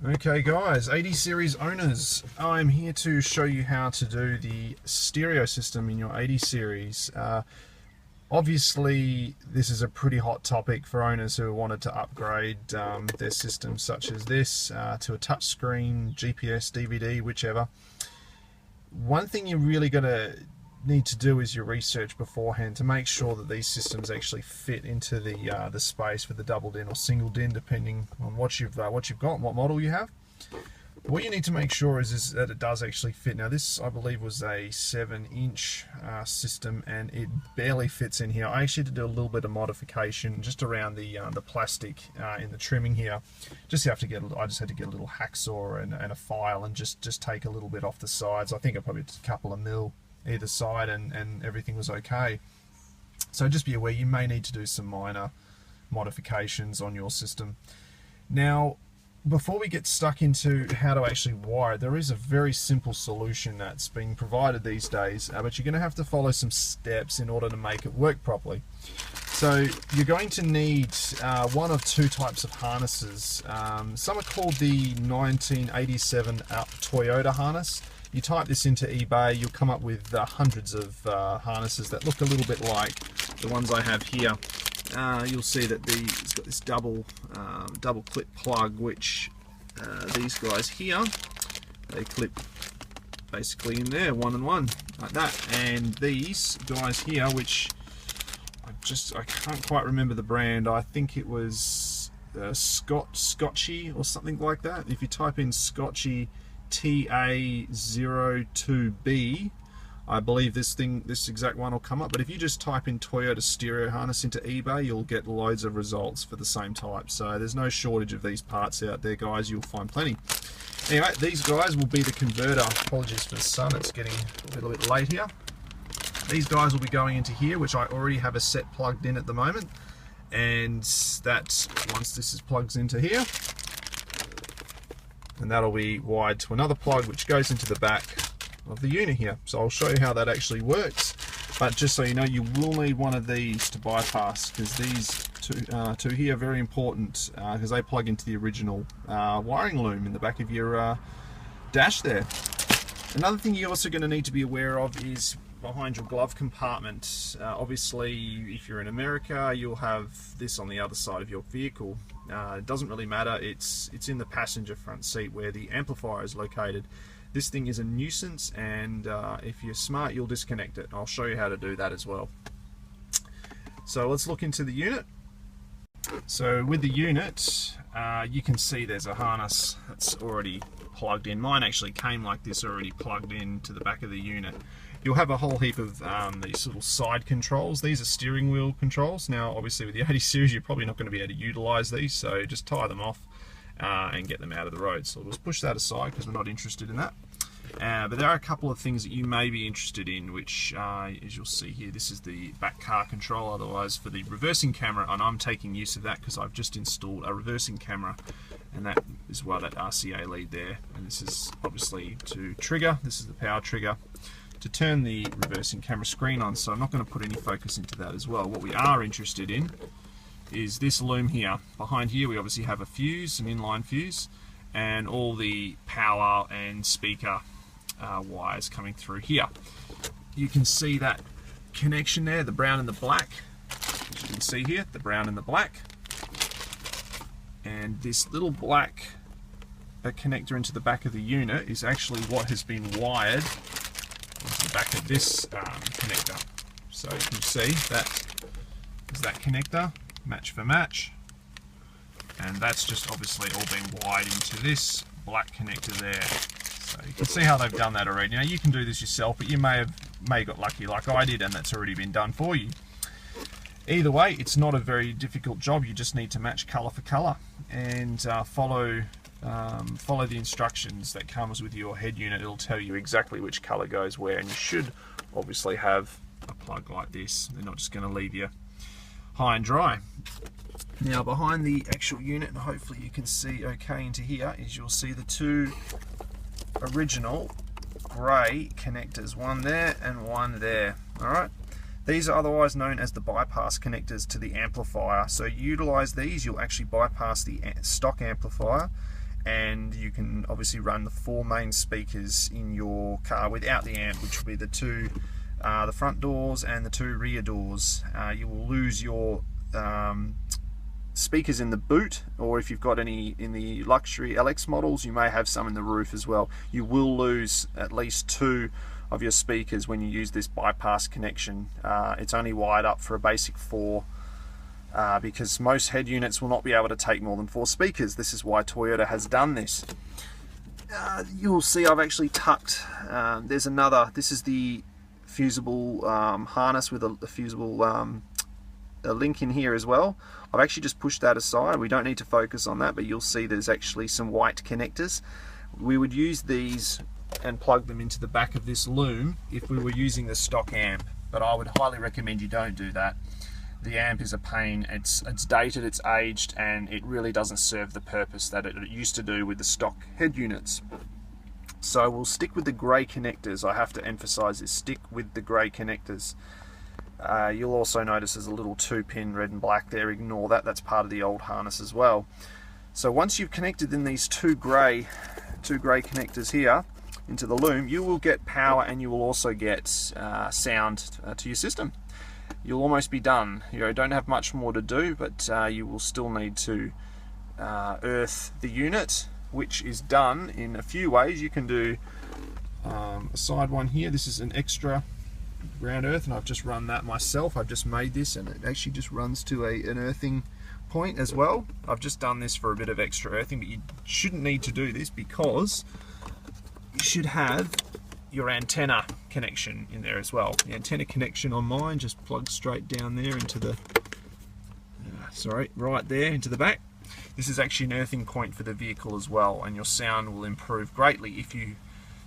Okay guys, 80 series owners, I'm here to show you how to do the stereo system in your 80 series. Obviously this is a pretty hot topic for owners who wanted to upgrade their systems such as this to a touchscreen, GPS, DVD, whichever. One thing you're really going to need to do is your research beforehand to make sure that these systems actually fit into the space for the double DIN or single DIN, depending on what you've got and what model you have. But what you need to make sure is that it does actually fit. Now this, I believe, was a 7-inch system and it barely fits in here. I actually had to do a little bit of modification just around the plastic in the trimming here. I just had to get a little hacksaw and a file and just take a little bit off the sides. I think I probably did a couple of mil either side and everything was okay. So just be aware you may need to do some minor modifications on your system. Now before we get stuck into how to actually wire it, there is a very simple solution that's being provided these days, but you're going to have to follow some steps in order to make it work properly. So you're going to need one of two types of harnesses. Some are called the 1987 Toyota harness. You type this into eBay, you'll come up with hundreds of harnesses that look a little bit like the ones I have here. You'll see that it's got this double clip plug, which these guys here, they clip basically in there, one and one, like that. And these guys here, which I can't quite remember the brand. I think it was Scotchy or something like that. If you type in Scotchy TA02B, I believe this exact one will come up. But if you just type in Toyota stereo harness into eBay, you'll get loads of results for the same type. So there's no shortage of these parts out there, guys. You'll find plenty. Anyway, these guys will be the converter. Apologies for the sun, it's getting a little bit late here. These guys will be going into here, which I already have a set plugged in at the moment. And that, once this is plugged into here, and that'll be wired to another plug which goes into the back of the unit here. So I'll show you how that actually works, but just so you know, you will need one of these to bypass, because these two here are very important, because they plug into the original wiring loom in the back of your dash there. Another thing you're also going to need to be aware of is behind your glove compartment. Obviously if you're in America, you'll have this on the other side of your vehicle. It doesn't really matter, it's in the passenger front seat where the amplifier is located. This thing is a nuisance, and if you're smart, you'll disconnect it. I'll show you how to do that as well. So let's look into the unit. So with the unit, you can see there's a harness that's already plugged in. Mine actually came like this, already plugged in to the back of the unit. You'll have a whole heap of these little side controls. These are steering wheel controls. Now obviously with the 80 series you're probably not going to be able to utilize these, so just tie them off and get them out of the road. So we'll just push that aside because we're not interested in that. But there are a couple of things that you may be interested in, which as you'll see here, this is the back car control, otherwise for the reversing camera, and I'm taking use of that because I've just installed a reversing camera, and that is why that RCA lead there. And this is obviously to trigger, this is the power trigger to turn the reversing camera screen on, so I'm not going to put any focus into that as well. What we are interested in is this loom here. Behind here we obviously have a fuse, an inline fuse, and all the power and speaker wires coming through here. You can see that connection there, the brown and the black. As you can see here, the brown and the black. And this little black connector into the back of the unit is actually what has been wired into the back of this connector. So you can see that is that connector, match for match, and that's just obviously all been wired into this black connector there. So you can see how they've done that already. Now you can do this yourself, but you may have got lucky like I did, and that's already been done for you. Either way, it's not a very difficult job. You just need to match color for color and follow the instructions that comes with your head unit. It'll tell you exactly which color goes where, and you should obviously have a plug like this. They're not just going to leave you high and dry. Now behind the actual unit, and hopefully you can see okay into here, is you'll see the two original grey connectors, one there and one there. Alright, these are otherwise known as the bypass connectors to the amplifier. So utilize these, you'll actually bypass the stock amplifier and you can obviously run the 4 main speakers in your car without the amp, which will be the front doors and the 2 rear doors. You will lose your speakers in the boot, or if you've got any in the luxury LX models, you may have some in the roof as well. You will lose at least 2 of your speakers when you use this bypass connection. It's only wired up for a basic 4, because most head units will not be able to take more than 4 speakers. This is why Toyota has done this. You'll see I've actually tucked, there's another, this is the fusible harness with a fusible a link in here as well. I've actually just pushed that aside. We don't need to focus on that, but you'll see there's actually some white connectors. We would use these and plug them into the back of this loom if we were using the stock amp, but I would highly recommend you don't do that. The amp is a pain. It's dated, it's aged, and it really doesn't serve the purpose that it used to do with the stock head units. So we'll stick with the grey connectors. I have to emphasize this, stick with the grey connectors. You'll also notice there's a little 2-pin red and black there. Ignore that, that's part of the old harness as well. So once you've connected in these two grey connectors here into the loom, you will get power, and you will also get sound to your system. You'll almost be done. You don't have much more to do, but you will still need to earth the unit, which is done in a few ways. You can do a side one here. This is an extra ground earth, and I've just run that myself. I've just made this, and it actually just runs to an earthing point as well. I've just done this for a bit of extra earthing, but you shouldn't need to do this because you should have your antenna connection in there as well. The antenna connection on mine just plugs straight down there into the right there into the back. This is actually an earthing point for the vehicle as well, and your sound will improve greatly if you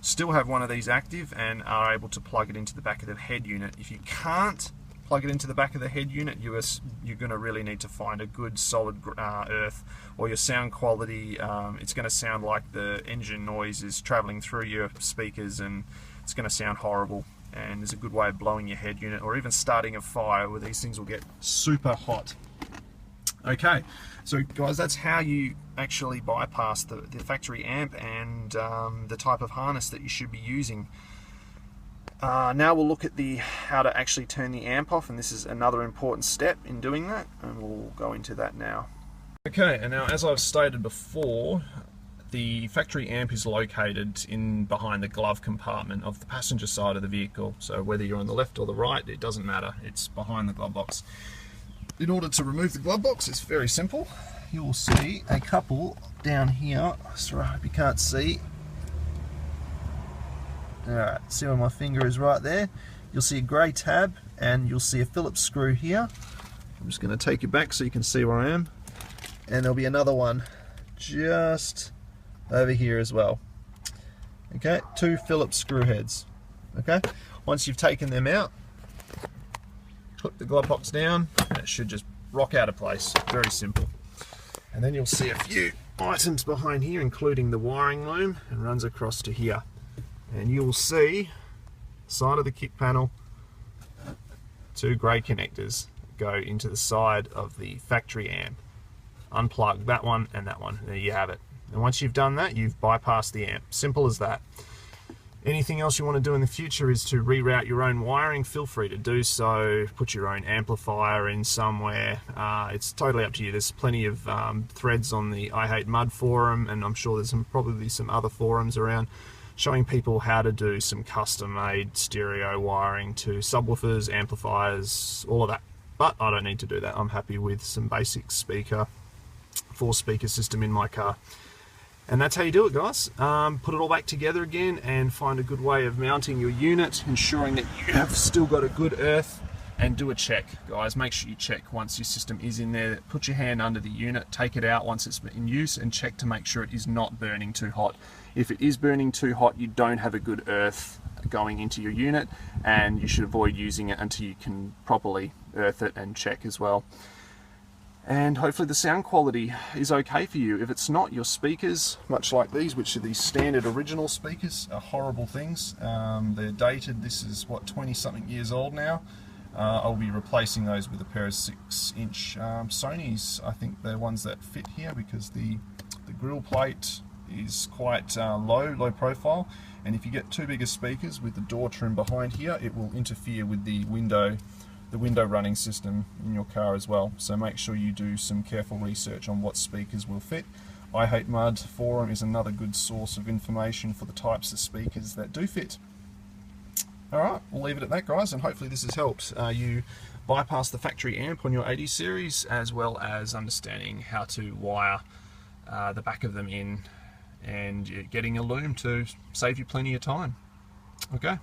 still have one of these active and are able to plug it into the back of the head unit. If you can't plug it into the back of the head unit, you're going to really need to find a good solid earth, or your sound quality, it's going to sound like the engine noise is traveling through your speakers, and it's going to sound horrible. And there's a good way of blowing your head unit, or even starting a fire, where these things will get super hot. Okay, so guys, that's how you actually bypass the factory amp and the type of harness that you should be using. Now we'll look at how to actually turn the amp off, and this is another important step in doing that, and we'll go into that now. Okay, and now as I've stated before, the factory amp is located behind the glove compartment of the passenger side of the vehicle. So whether you're on the left or the right, it doesn't matter, it's behind the glove box. In order to remove the glove box, it's very simple. You'll see a couple down here. Sorry, I hope you can't see. Alright, see where my finger is right there? You'll see a grey tab, and you'll see a Phillips screw here. I'm just going to take you back so you can see where I am. And there'll be another one just over here as well. Okay, 2 Phillips screw heads. Okay, once you've taken them out, put the glove box down, and it should just rock out of place. Very simple. And then you'll see a few items behind here, including the wiring loom, and runs across to here. And you will see side of the kick panel, 2 grey connectors go into the side of the factory amp. Unplug that one and that one. There you have it. And once you've done that, you've bypassed the amp. Simple as that. Anything else you want to do in the future is to reroute your own wiring. Feel free to do so. Put your own amplifier in somewhere. It's totally up to you. There's plenty of threads on the I Hate Mud forum, and I'm sure there's probably some other forums around showing people how to do some custom-made stereo wiring to subwoofers, amplifiers, all of that. But I don't need to do that. I'm happy with some basic 4-speaker system in my car. And that's how you do it, guys. Put it all back together again and find a good way of mounting your unit, ensuring that you have still got a good earth, and do a check, guys. Make sure you check once your system is in there. Put your hand under the unit, take it out once it's in use, and check to make sure it is not burning too hot. If it is burning too hot, you don't have a good earth going into your unit, and you should avoid using it until you can properly earth it and check as well. And hopefully the sound quality is okay for you. If it's not, your speakers, much like these, which are these standard original speakers, are horrible things. They're dated. This is, what, 20-something years old now. I'll be replacing those with a pair of 6-inch Sonys. I think they're ones that fit here, because the grill plate is quite low profile, and if you get too big of speakers with the door trim behind here, it will interfere with the window running system in your car as well. So make sure you do some careful research on what speakers will fit. I Hate Mud forum is another good source of information for the types of speakers that do fit. Alright, we'll leave it at that, guys, and hopefully this has helped you bypass the factory amp on your 80 series, as well as understanding how to wire the back of them in and getting a loom to save you plenty of time. Okay.